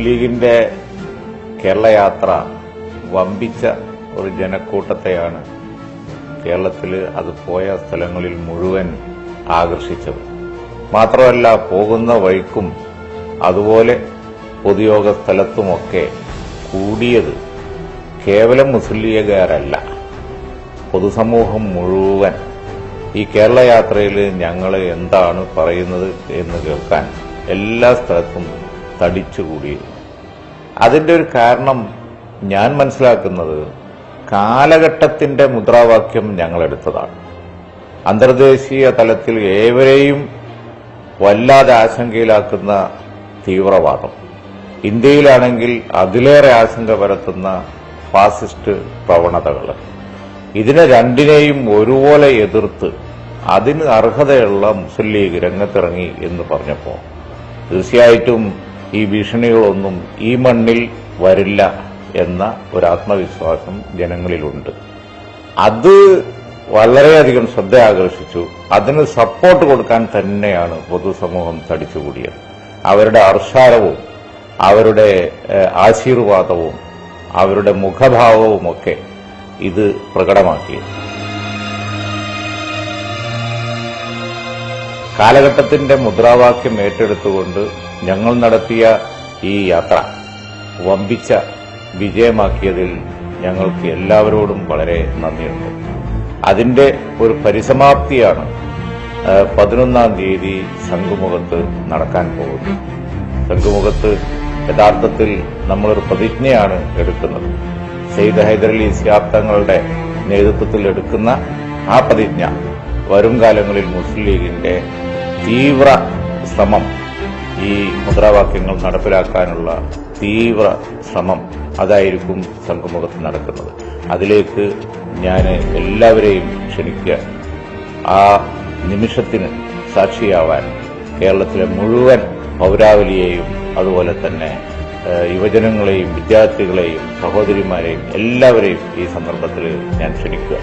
ലീഗിന്റെ കേരളയാത്ര വമ്പിച്ച ഒരു ജനക്കൂട്ടത്തെയാണ് കേരളത്തിൽ അത് പോയ സ്ഥലങ്ങളിൽ മുഴുവൻ ആകർഷിച്ചത്. മാത്രമല്ല, പോകുന്ന വഴിക്കും അതുപോലെ പൊതുയോഗ സ്ഥലത്തുമൊക്കെ കൂടിയത് കേവലം മുസ്ലിം ലീഗുകാരല്ല, പൊതുസമൂഹം മുഴുവൻ ഈ കേരളയാത്രയിൽ ഞങ്ങൾ എന്താണ് പറയുന്നത് എന്ന് കേൾക്കാൻ എല്ലാ സ്ഥലത്തും തടിച്ചുകൂടിയിരുന്നു. അതിന്റെ ഒരു കാരണം ഞാൻ മനസ്സിലാക്കുന്നത് കാലഘട്ടത്തിന്റെ മുദ്രാവാക്യം ഞങ്ങളെടുത്തതാണ്. അന്തർദേശീയ തലത്തിൽ ഏവരെയും വല്ലാതെ ആശങ്കയിലാക്കുന്ന തീവ്രവാദം, ഇന്ത്യയിലാണെങ്കിൽ അതിലേറെ ആശങ്ക പരത്തുന്ന ഫാസിസ്റ്റ് പ്രവണതകൾ, ഇതിനെ രണ്ടിനെയും ഒരുപോലെ എതിർത്ത് അതിന് അർഹതയുള്ള മുസ്ലിം ലീഗ് രംഗത്തിറങ്ങി എന്ന് പറഞ്ഞപ്പോൾ തീർച്ചയായിട്ടും ഈ ഭീഷണികളൊന്നും ഈ മണ്ണിൽ വരില്ല എന്ന ഒരു ആത്മവിശ്വാസം ജനങ്ങളിലുണ്ട്. അത് വളരെയധികം ശ്രദ്ധ ആകർഷിച്ചു. അതിന് സപ്പോർട്ട് കൊടുക്കാൻ തന്നെയാണ് പൊതുസമൂഹം തടിച്ചുകൂടിയത്. അവരുടെ അർഷാരവും അവരുടെ ആശീർവാദവും അവരുടെ മുഖഭാവവുമൊക്കെ ഇത് പ്രകടമാക്കി. കാലഘട്ടത്തിന്റെ മുദ്രാവാക്യം ഏറ്റെടുത്തുകൊണ്ട് ഞങ്ങൾ നടത്തിയ ഈ യാത്ര വമ്പിച്ച വിജയമാക്കിയതിൽ ഞങ്ങൾക്ക് എല്ലാവരോടും വളരെ നന്ദിയുണ്ട്. അതിന്റെ ഒരു പരിസമാപ്തിയാണ് 11-ാം തീയതി ശംഖുമുഖത്ത് നടക്കാൻ പോകുന്നത്. ശംഖുമുഖത്ത് യഥാർത്ഥത്തിൽ നമ്മളൊരു പ്രതിജ്ഞയാണ് എടുക്കുന്നത്. സയ്യിദ് ഹൈദരലി ശിഹാബ് തങ്ങളുടെ നേതൃത്വത്തിൽ എടുക്കുന്ന ആ പ്രതിജ്ഞ വരും കാലങ്ങളിൽ മുസ്ലിം ലീഗിന്റെ തീവ്ര ശ്രമം, ഈ മുദ്രാവാക്യങ്ങൾ നടപ്പിലാക്കാനുള്ള തീവ്ര ശ്രമം, അതായിരിക്കും ശംഖുമുഖത്ത് നടക്കുന്നത്. അതിലേക്ക് ഞാൻ എല്ലാവരെയും ക്ഷണിക്കുക. ആ നിമിഷത്തിന് സാക്ഷിയാവാൻ കേരളത്തിലെ മുഴുവൻ പൌരാവലിയെയും അതുപോലെ തന്നെ യുവജനങ്ങളെയും വിദ്യാർത്ഥികളെയും സഹോദരിമാരെയും എല്ലാവരെയും ഈ സന്ദർഭത്തിൽ ഞാൻ ക്ഷണിക്കുക.